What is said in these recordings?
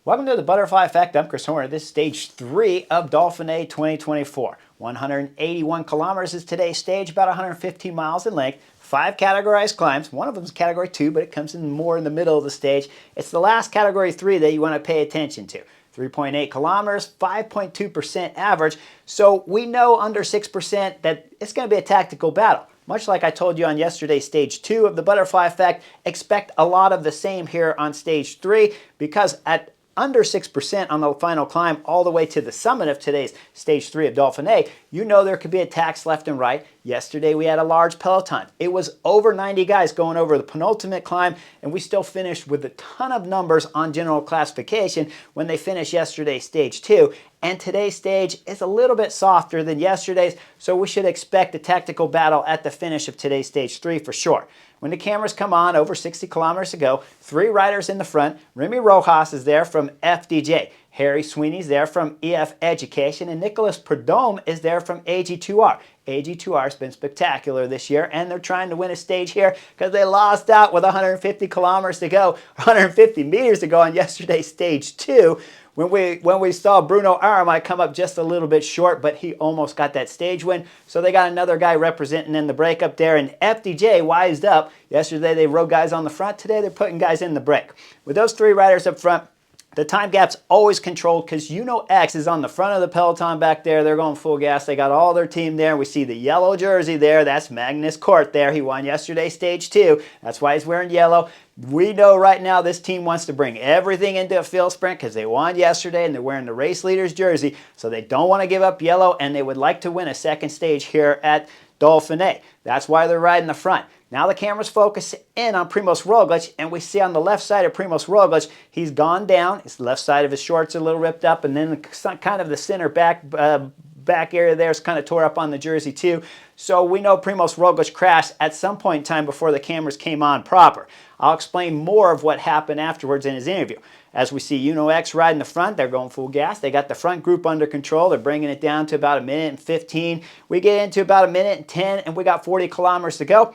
Welcome to the Butterfly Effect. I'm Garrett Horner. This is stage 3 of Dauphiné 2024. 181 kilometers is today's stage, about 115 miles in length. 5 categorized climbs. One of them is category 2, but it comes in more in the middle of the stage. It's the last category 3 that you want to pay attention to. 3.8 kilometers, 5.2% average. So we know under 6% that it's going to be a tactical battle. Much like I told you on yesterday's stage 2 of the Butterfly Effect, expect a lot of the same here on stage 3 because at under 6% on the final climb all the way to the summit of today's stage 3 of Dauphiné, you know there could be attacks left and right. Yesterday we had a large peloton. It was over 90 guys going over the penultimate climb, and we still finished with a ton of numbers on general classification when they finished yesterday's stage 2. And today's stage is a little bit softer than yesterday's, so we should expect a tactical battle at the finish of today's stage 3 for sure. When the cameras come on, over 60 kilometers to go, 3 riders in the front. Remy Rojas is there from FDJ. Harry Sweeney's there from EF Education, and Nicolas Prudhomme is there from AG2R. AG2R has been spectacular this year, and they're trying to win a stage here because they lost out with 150 kilometers to go, 150 meters to go on yesterday's stage 2. When we saw Bruno Aramai come up just a little bit short, but he almost got that stage win. So they got another guy representing in the break up there, and FDJ wised up. Yesterday they rode guys on the front. Today they're putting guys in the break. With those 3 riders up front, the time gap's always controlled because X is on the front of the peloton back there. They're going full gas. They got all their team there. We see the yellow jersey there. That's Magnus Cort there. He won yesterday stage 2. That's why he's wearing yellow. We know right now this team wants to bring everything into a field sprint because they won yesterday and they're wearing the race leader's jersey. So they don't want to give up yellow, and they would like to win a second stage here at Dauphiné. That's why they're riding the front. Now the cameras focus in on Primož Roglič, and we see on the left side of Primož Roglič, he's gone down. His left side of his shorts are a little ripped up, and then kind of the center back area there is kind of tore up on the jersey too. So we know Primož Roglič crashed at some point in time before the cameras came on proper. I'll explain more of what happened afterwards in his interview. As we see X riding the front, they're going full gas. They got the front group under control. They're bringing it down to about 1:15. We get into about 1:10, and we got 40 kilometers to go.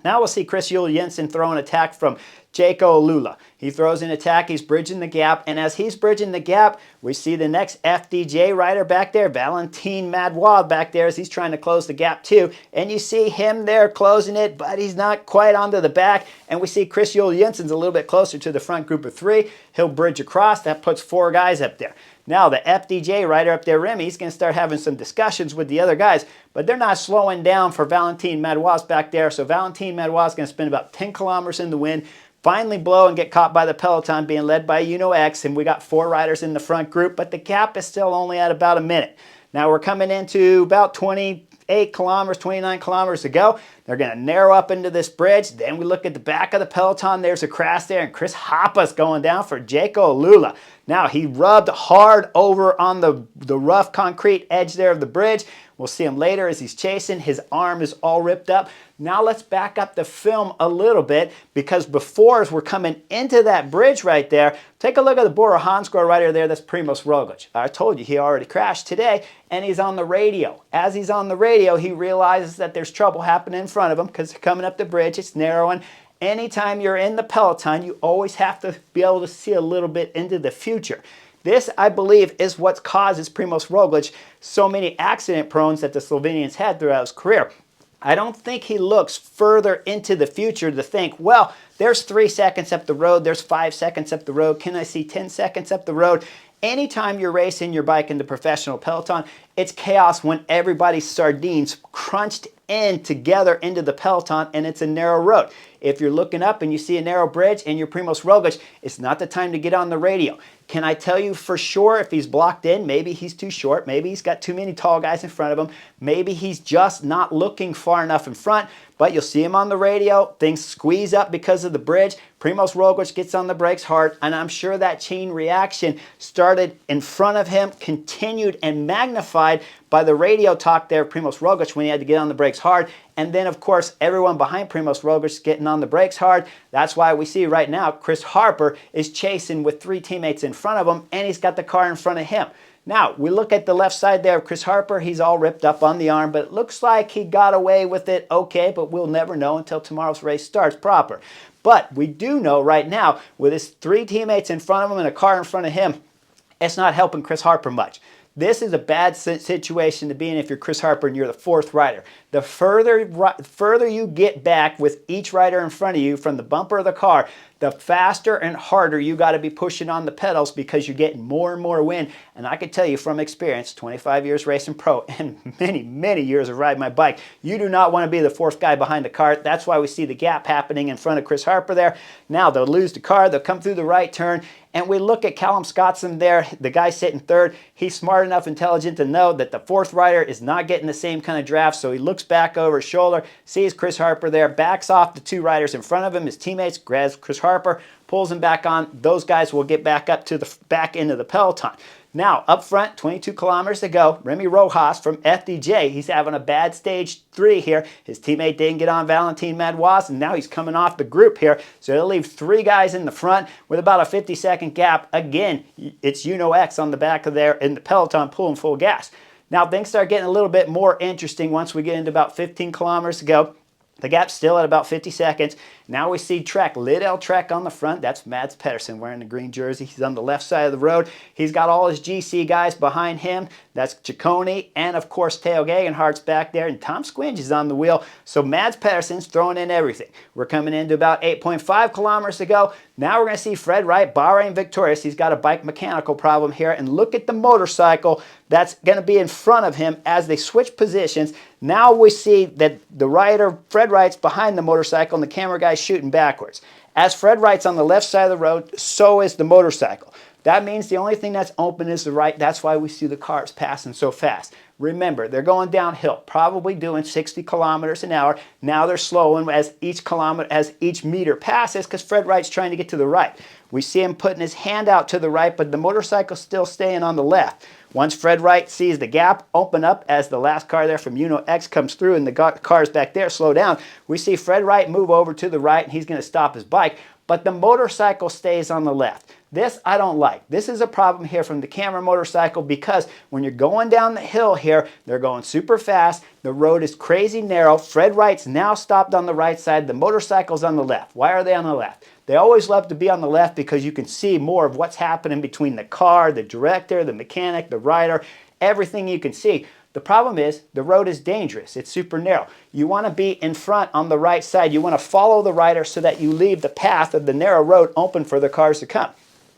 Now we'll see Chris Jensen throw an attack from Jaco Lula. He throws an attack, he's bridging the gap, and as he's bridging the gap, we see the next FDJ rider back there, Valentin Madouas back there, as he's trying to close the gap too. And you see him there closing it, but he's not quite onto the back. And we see Chris Jensen's a little bit closer to the front group of 3. He'll bridge across. That puts 4 guys up there. Now the FDJ rider up there, Remy, he's going to start having some discussions with the other guys, but they're not slowing down for Valentin Madouas back there. So Valentin Madouas is going to spend about 10 kilometers in the wind, finally blow and get caught by the peloton being led by X, and we got 4 riders in the front group, but the gap is still only at about a minute. Now we're coming into about 28 kilometers, 29 kilometers to go. They're going to narrow up into this bridge. Then we look at the back of the peloton. There's a crash there, and Chris Hoppa's going down for Jaco Lula. Now, he rubbed hard over on the rough concrete edge there of the bridge. We'll see him later as he's chasing. His arm is all ripped up. Now let's back up the film a little bit, because before, as we're coming into that bridge right there, take a look at the Bora Hansgrohe rider there. That's Primož Roglič. I told you he already crashed today, and he's on the radio. As he's on the radio, he realizes that there's trouble happening in front of him because they're coming up the bridge. It's narrowing. Anytime you're in the peloton, you always have to be able to see a little bit into the future. This, I believe, is what causes Primož Roglič so many accident prones that the Slovenian's had throughout his career. I don't think he looks further into the future to think, well, there's 3 seconds up the road, there's 5 seconds up the road, can I see 10 seconds up the road? Anytime you're racing your bike in the professional peloton, it's chaos when everybody's sardines crunched in together into the peloton, and it's a narrow road. If you're looking up and you see a narrow bridge and you're Primož Roglič, it's not the time to get on the radio. Can I tell you for sure if he's blocked in? Maybe he's too short. Maybe he's got too many tall guys in front of him. Maybe he's just not looking far enough in front. But you'll see him on the radio. Things squeeze up because of the bridge. Primož Roglič gets on the brakes hard, and I'm sure that chain reaction started in front of him, continued and magnified by the radio talk there of Primož Roglič when he had to get on the brakes hard. And then, of course, everyone behind Primož Roglič getting on the brakes hard. That's why we see right now Chris Harper is chasing with 3 teammates in front of him, and he's got the car in front of him. Now, we look at the left side there of Chris Harper. He's all ripped up on the arm, but it looks like he got away with it okay, but we'll never know until tomorrow's race starts proper. But we do know right now, with his 3 teammates in front of him and a car in front of him, it's not helping Chris Harper much. This is a bad situation to be in if you're Chris Harper and you're the 4th rider. The further you get back with each rider in front of you from the bumper of the car, the faster and harder you got to be pushing on the pedals because you're getting more and more wind. And I can tell you from experience, 25 years racing pro and many, many years of riding my bike, you do not want to be the 4th guy behind the car. That's why we see the gap happening in front of Chris Harper there. Now they'll lose the car, they'll come through the right turn, and we look at Callum Scottson there, the guy sitting 3rd. He's smart enough, intelligent to know that the 4th rider is not getting the same kind of draft, so he looks back over his shoulder, sees Chris Harper there, backs off the 2 riders in front of him, his teammates, grabs Chris Harper, pulls him back on. Those guys will get back up to the back end of the peloton. Now, up front, 22 kilometers to go, Remy Rojas from FDJ. He's having a bad stage 3 here. His teammate didn't get on Valentin Madouas, and now he's coming off the group here. So he'll leave 3 guys in the front with about a 50-second gap. Again, it's X on the back of there in the peloton pulling full gas. Now, things start getting a little bit more interesting once we get into about 15 kilometers to go. The gap's still at about 50 seconds. Now we see Trek, Liddell Trek on the front. That's Mads Pedersen wearing the green jersey. He's on the left side of the road. He's got all his GC guys behind him. That's Ciccone, and of course Theo Gegenhardt's back there, and Tom Squinge is on the wheel. So Mads Pedersen's throwing in everything. We're coming into about 8.5 kilometers to go. Now we're going to see Fred Wright, Bahrain victorious. He's got a bike mechanical problem here, and look at the motorcycle that's going to be in front of him as they switch positions. Now we see that the rider, Fred Wright's behind the motorcycle, and the camera guy's shooting backwards. As Fred Wright's on the left side of the road, so is the motorcycle. That means the only thing that's open is the right. That's why we see the cars passing so fast. Remember, they're going downhill, probably doing 60 kilometers an hour. Now they're slowing as each meter passes because Fred Wright's trying to get to the right. We see him putting his hand out to the right, but the motorcycle's still staying on the left. Once Fred Wright sees the gap open up as the last car there from X comes through and the cars back there slow down, we see Fred Wright move over to the right and he's going to stop his bike, but the motorcycle stays on the left. This I don't like. This is a problem here from the camera motorcycle because when you're going down the hill here, they're going super fast. The road is crazy narrow. Fred Wright's now stopped on the right side. The motorcycle's on the left. Why are they on the left? They always love to be on the left because you can see more of what's happening between the car, the director, the mechanic, the rider, everything you can see. The problem is the road is dangerous. It's super narrow. You want to be in front on the right side. You want to follow the rider so that you leave the path of the narrow road open for the cars to come.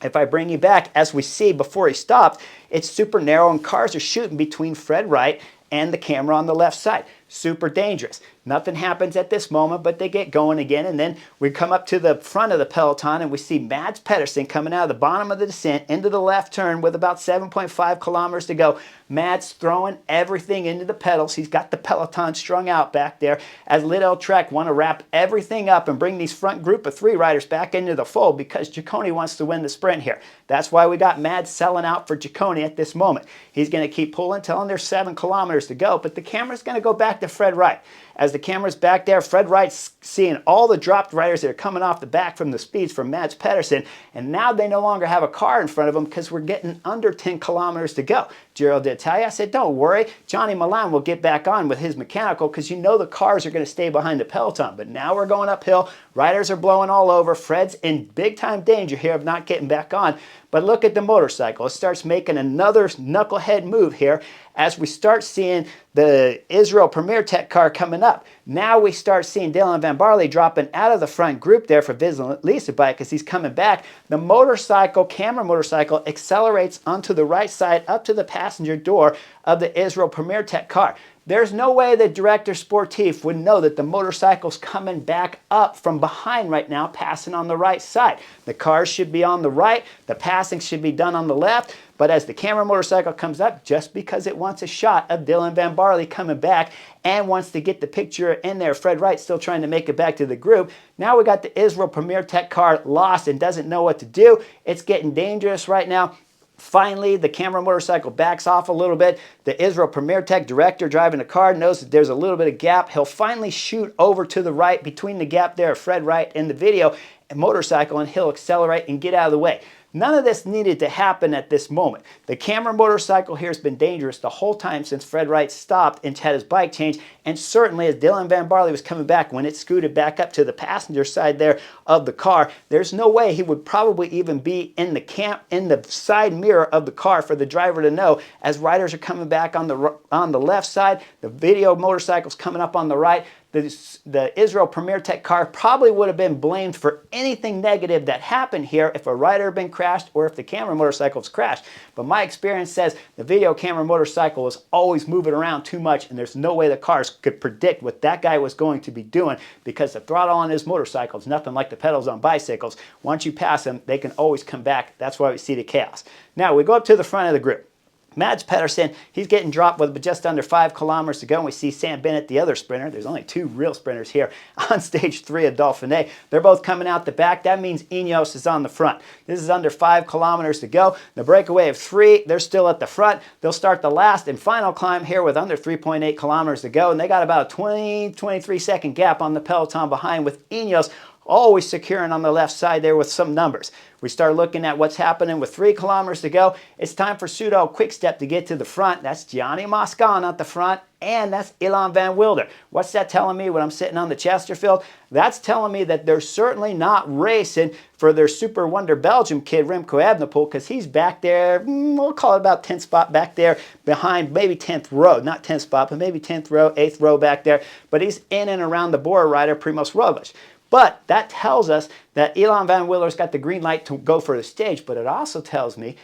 If I bring you back, as we see before he stopped, it's super narrow and cars are shooting between Fred Wright and the camera on the left side. Super dangerous. Nothing happens at this moment, but they get going again, and then we come up to the front of the peloton and we see Mads Pedersen coming out of the bottom of the descent into the left turn with about 7.5 kilometers to go. Mads throwing everything into the pedals. He's got the peloton strung out back there as Liddell Trek want to wrap everything up and bring these front group of 3 riders back into the fold because Ciccone wants to win the sprint here. That's why we got Mads selling out for Ciccone at this moment. He's going to keep pulling till there's 7 kilometers to go, but the camera's going to go back to Fred Wright. As the camera's back there, Fred Wright's seeing all the dropped riders that are coming off the back from the speeds from Mads Pedersen, and now they no longer have a car in front of them because we're getting under 10 kilometers to go. Gerald D'Italia said, don't worry, Johnny Milan will get back on with his mechanical because you know the cars are going to stay behind the peloton. But now we're going uphill, riders are blowing all over, Fred's in big time danger here of not getting back on. But look at the motorcycle. It starts making another knucklehead move here as we start seeing the Israel Premier Tech car coming up. Now we start seeing Dylan Van Barley dropping out of the front group there for Vincent Lisa bike as he's coming back. The motorcycle, camera motorcycle, accelerates onto the right side up to the passenger door of the Israel Premier Tech car. There's no way the director sportif would know that the motorcycle's coming back up from behind right now, passing on the right side. The cars should be on the right, the passing should be done on the left, but as the camera motorcycle comes up, just because it wants a shot of Dylan Van Barley coming back and wants to get the picture in there, Fred Wright still trying to make it back to the group. Now we got the Israel Premier Tech car lost and doesn't know what to do. It's getting dangerous right now. Finally, the camera motorcycle backs off a little bit. The Israel Premier Tech director driving the car knows that there's a little bit of gap. He'll finally shoot over to the right between the gap there of Fred Wright in the video and motorcycle, and he'll accelerate and get out of the way. None of this needed to happen at this moment. The camera motorcycle here has been dangerous the whole time since Fred Wright stopped and had his bike changed, and certainly as Dylan Van Barley was coming back, when it scooted back up to the passenger side there of the car, there's no way he would probably even be in the side mirror of the car for the driver to know. As riders are coming back on the left side, the video motorcycle's coming up on the right. The Israel Premier Tech car probably would have been blamed for anything negative that happened here if a rider had been crashed or if the camera motorcycle was crashed. But my experience says the video camera motorcycle was always moving around too much, and there's no way the cars could predict what that guy was going to be doing, because the throttle on his motorcycle is nothing like the pedals on bicycles. Once you pass them, they can always come back. That's why we see the chaos. Now we go up to the front of the group. Mads Pedersen, he's getting dropped with just under 5 kilometers to go, and we see Sam Bennett, the other sprinter. There's only 2 real sprinters here on stage 3 of Dauphiné. They're both coming out the back. That means Ineos is on the front. This is under 5 kilometers to go. The breakaway of 3, they're still at the front. They'll start the last and final climb here with under 3.8 kilometers to go, and they got about a 23 second gap on the peloton behind, with Ineos always securing on the left side there with some numbers. We start looking at what's happening with 3 kilometers to go. It's time for Pseudo Quickstep to get to the front. That's Gianni Moscon at the front, and that's Ilan Van Wilder. What's that telling me when I'm sitting on the Chesterfield? That's telling me that they're certainly not racing for their Super Wonder Belgium kid, Remco Evenepoel, because he's back there, we'll call it about 10th spot back there behind, maybe 10th row. Not 10th spot, but maybe 10th row, 8th row back there. But he's in and around the Bora rider, Primož Roglič. But that tells us that Ilan Van Wilder's got the green light to go for the stage, but it also tells me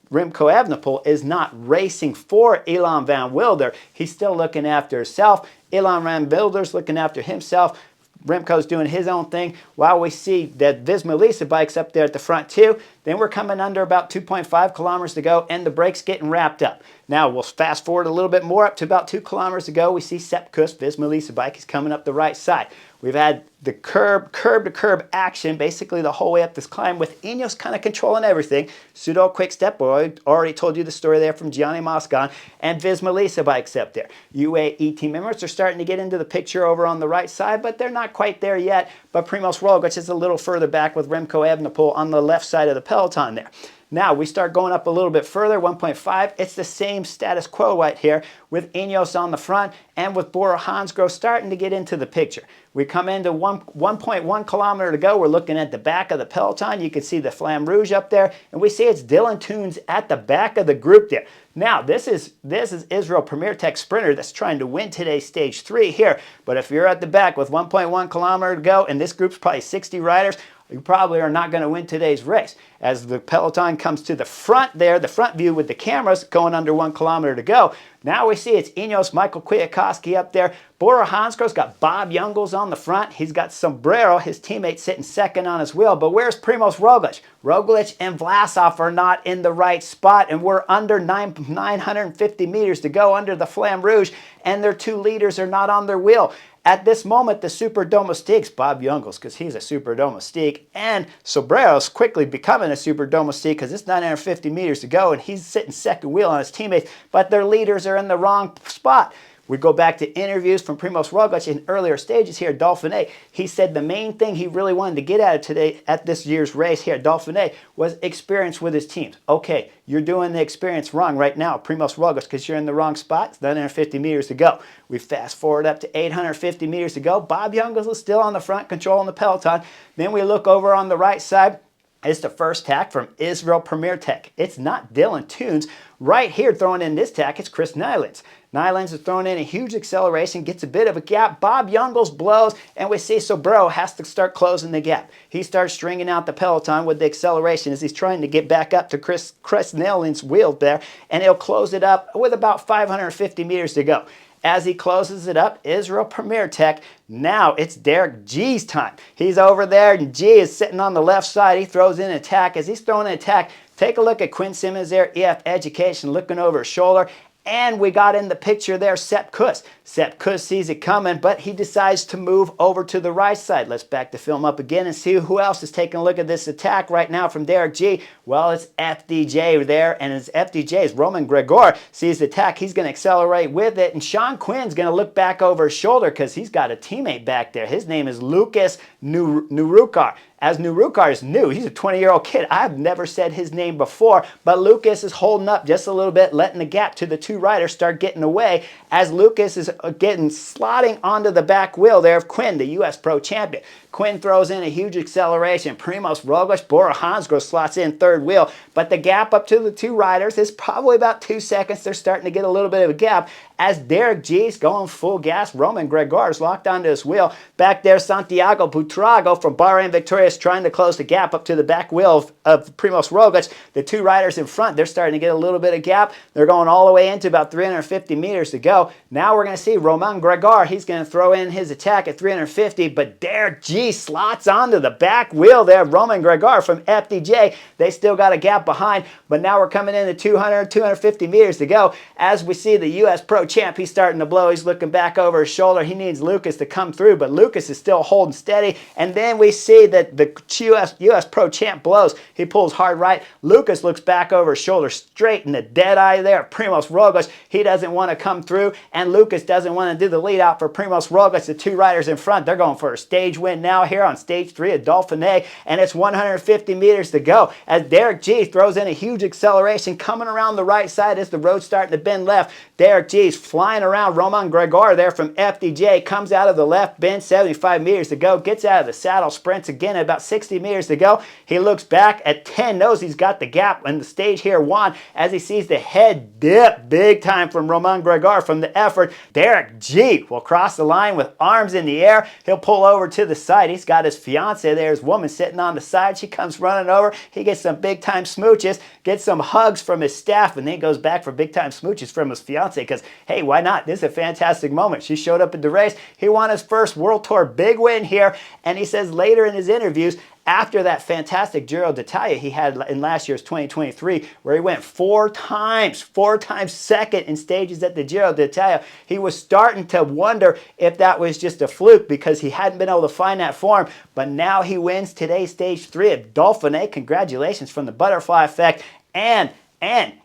Remco Evenepoel is not racing for Ilan Van Wilder. He's still looking after himself. Ilan Van Wilder's looking after himself. Remco's doing his own thing, while we see that Visma Lease bike's up there at the front too. Then we're coming under about 2.5 kilometers to go, and the brake's getting wrapped up. Now we'll fast forward a little bit more up to about 2 kilometers to go. We see Sepp Kuss, Visma Lease bike, is coming up the right side. We've had the curb-to-curb action basically the whole way up this climb, with Ineos kind of controlling everything. Pseudo Quickstep, I already told you the story there from Gianni Moscon, and Visma Lease bikes up there. UAE team members are starting to get into the picture over on the right side, but they're not quite there yet. But Primož Roglič is a little further back with Remco Evenepoel on the left side of the peloton there. Now we start going up a little bit further, 1.5. It's the same status quo right here, with Ineos on the front and with Bora Hansgrohe starting to get into the picture. We come into 1.1 kilometer to go. We're looking at the back of the peloton. You can see the Flamme Rouge up there, and we see it's Dylan Teuns at the back of the group there. Now, this is Israel Premier Tech sprinter that's trying to win today's stage 3 here. But if you're at the back with 1.1 kilometer to go, and this group's probably 60 riders, you probably are not going to win today's race. As the peloton comes to the front there, the front view with the cameras going under 1 kilometer to go, now we see it's Ineos, Michael Kwiatkowski up there. Bora Hansgrohe's got Bob Jungels on the front. He's got Sombrero, his teammate, sitting second on his wheel. But where's Primož Roglič? Roglič and Vlasov are not in the right spot, and we're under 950 meters to go under the Flamme Rouge, and their 2 leaders are not on their wheel. At this moment, the Super Domestiques, Bob Jungels, because he's a Super Domestique, and Sombrero's quickly becoming a Super Domestique because it's 950 meters to go, and he's sitting second wheel on his teammates, but their leaders are in the wrong spot. We go back to interviews from Primož Roglič in earlier stages here at Dauphiné. He said the main thing he really wanted to get at today at this year's race here at Dauphiné was experience with his teams. Okay, you're doing the experience wrong right now, Primož Roglič, because you're in the wrong spot. It's 950 meters to go. We fast forward up to 850 meters to go. Bob Jungels is still on the front, controlling the peloton. Then we look over on the right side. It's the first tack from Israel Premier Tech. It's not Dylan Teuns. Right here throwing in this tack, it's Chris Nijlands. Nijlands is throwing in a huge acceleration, gets a bit of a gap. Bob Jungels blows, and we see Sombrero has to start closing the gap. He starts stringing out the peloton with the acceleration as he's trying to get back up to Chris Nijlands' wheel there, and he'll close it up with about 550 meters to go. As he closes it up, Israel Premier Tech, now it's Derek G's time. He's over there, and G is sitting on the left side. He throws in an attack. As he's throwing an attack, take a look at Quinn Simmons there, EF Education, looking over his shoulder. And we got in the picture there Sepp Kuss. Sepp Kuss sees it coming, but he decides to move over to the right side. Let's back the film up again and see who else is taking a look at this attack right now from Derek G. Well, it's FDJ there, and it's FDJ's Roman Gregor sees the attack. He's going to accelerate with it, and Sean Quinn's going to look back over his shoulder because he's got a teammate back there. His name is Lucas Nurukar. as Nurukar is new. He's a 20-year-old kid. I've never said his name before, but Lucas is holding up just a little bit, letting the gap to the two riders start getting away as Lucas is slotting onto the back wheel there of Quinn, the U.S. Pro Champion. Quinn throws in a huge acceleration. Primož, Roglič, Bora Hansgrohe slots in third wheel, but the gap up to the two riders is probably about 2 seconds. They're starting to get a little bit of a gap as Derek G's going full gas. Roman Gregor is locked onto his wheel. Back there, Santiago Buitrago from Bahrain Victorious trying to close the gap up to the back wheel of Primož Roglič. The two riders in front, they're starting to get a little bit of gap. They're going all the way into about 350 meters to go. Now we're going to see Roman Gregor. He's going to throw in his attack at 350, but Derek G slots onto the back wheel there. Roman Gregor from FDJ. They still got a gap behind, but now we're coming into 200, 250 meters to go. As we see the U.S. Pro Champ, he's starting to blow. He's looking back over his shoulder. He needs Lucas to come through, but Lucas is still holding steady. And then we see that the U.S. Pro Champ blows. He pulls hard right. Lucas looks back over his shoulder, straight in the dead eye there. Primož Roglič, he doesn't want to come through, and Lucas doesn't want to do the lead out for Primož Roglič. The two riders in front, they're going for a stage win now here on stage 3 of Dauphiné, and it's 150 meters to go as Derek G throws in a huge acceleration coming around the right side as the road's starting to bend left. Derek G's flying around Roman Gregor there from FDJ, comes out of the left bend, 75 meters to go, gets out of the saddle, sprints again at about 60 meters to go. He looks back at 10, knows he's got the gap and the stage here won as he sees the head dip big time from Roman Gregor from the effort. Derek G will cross the line with arms in the air. He'll pull over to the side. He's got his fiance there, his woman sitting on the side. She comes running over. He gets some big time smooches, gets some hugs from his staff, and then goes back for big time smooches from his fiance because, hey, why not? This is a fantastic moment. She showed up at the race. He won his first World Tour big win here, and he says later in his interviews, after that fantastic Giro d'Italia he had in last year's 2023, where he went four times second in stages at the Giro d'Italia, he was starting to wonder if that was just a fluke because he hadn't been able to find that form. But now he wins today's stage 3 of Dauphiné. Congratulations from the Butterfly Effect. And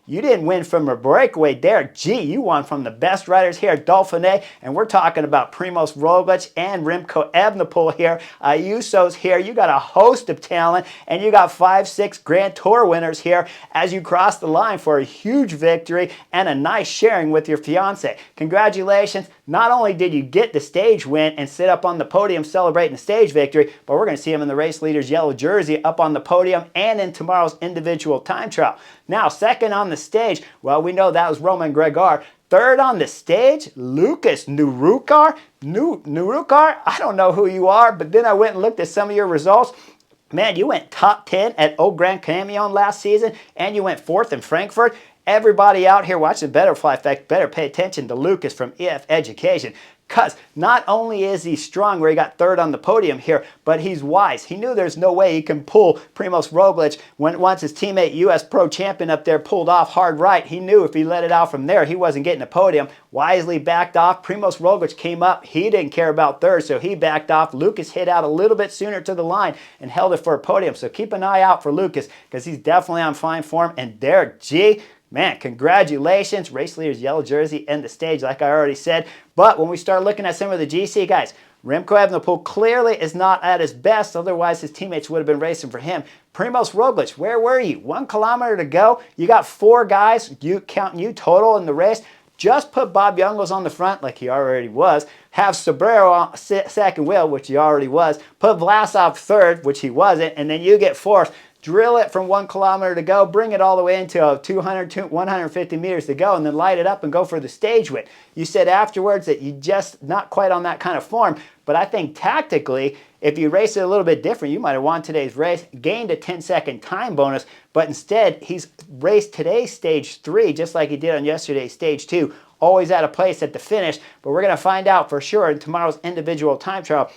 you didn't win from a breakaway, Derek G. You won from the best riders here at Dauphiné, and we're talking about Primož Roglič and Remco Evenepoel here. Ayuso's here. You got a host of talent, and you got 5-6 Grand Tour winners here as you cross the line for a huge victory and a nice sharing with your fiance. Congratulations. Not only did you get the stage win and sit up on the podium celebrating the stage victory, but we're going to see him in the race leader's yellow jersey up on the podium and in tomorrow's individual time trial. Now, second on the stage, well, we know that was Roman Gregor. Third on the stage, Lucas Nurukar. Nurukar, I don't know who you are, but then I went and looked at some of your results. Man, you went top 10 at Au Grand Camion last season, and you went 4th in Frankfurt. Everybody out here watching Butterfly Effect better pay attention to Lucas from EF Education. Because not only is he strong where he got 3rd on the podium here, but he's wise. He knew there's no way he can pull Primož Roglič once his teammate U.S. Pro Champion up there pulled off hard right. He knew if he let it out from there, he wasn't getting a podium. Wisely backed off. Primož Roglič came up. He didn't care about 3rd, so he backed off. Lucas hit out a little bit sooner to the line and held it for a podium. So keep an eye out for Lucas because he's definitely on fine form. And Derek G., man, congratulations. Race leader's yellow jersey and the stage, like I already said. But when we start looking at some of the GC guys, Remco Evenepoel clearly is not at his best. Otherwise, his teammates would have been racing for him. Primož Roglič, where were you? 1 kilometer to go. You got 4 guys, counting you total in the race. Just put Bob Jungels on the front like he already was. Have Sobrero on second wheel, which he already was. Put Vlasov 3rd, which he wasn't. And then you get 4th. Drill it from 1 kilometer to go, bring it all the way into 200, 150 meters to go, and then light it up and go for the stage win. You said afterwards that you just not quite on that kind of form, but I think tactically, if you race it a little bit different, you might have won today's race, gained a 10-second time bonus, but instead he's raced today's stage 3 just like he did on yesterday's stage 2, always at a place at the finish, but we're going to find out for sure in tomorrow's individual time trial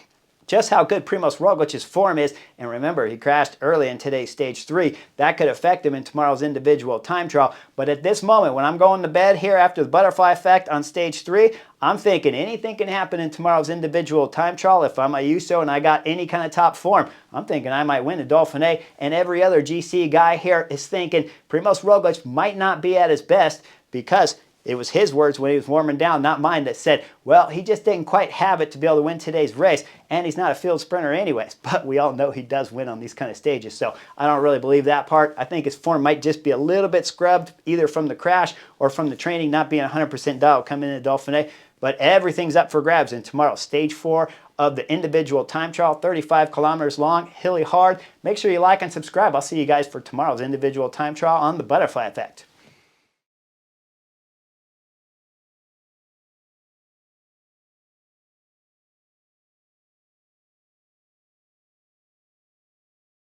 just how good Primož Roglic's form is. And remember, he crashed early in today's stage 3. That could affect him in tomorrow's individual time trial. But at this moment, when I'm going to bed here after the Butterfly Effect on stage 3, I'm thinking anything can happen in tomorrow's individual time trial. If I'm Ayuso and I got any kind of top form, I'm thinking I might win the Dauphiné. And every other GC guy here is thinking Primož Roglic might not be at his best because It was his words when he was warming down, not mine, that said, well, he just didn't quite have it to be able to win today's race, and he's not a field sprinter anyways. But we all know he does win on these kind of stages, so I don't really believe that part. I think his form might just be a little bit scrubbed, either from the crash or from the training not being 100% dialed coming into Dauphiné. But everything's up for grabs in tomorrow, stage 4 of the individual time trial, 35 kilometers long, hilly hard. Make sure you like and subscribe. I'll see you guys for tomorrow's individual time trial on the Butterfly Effect.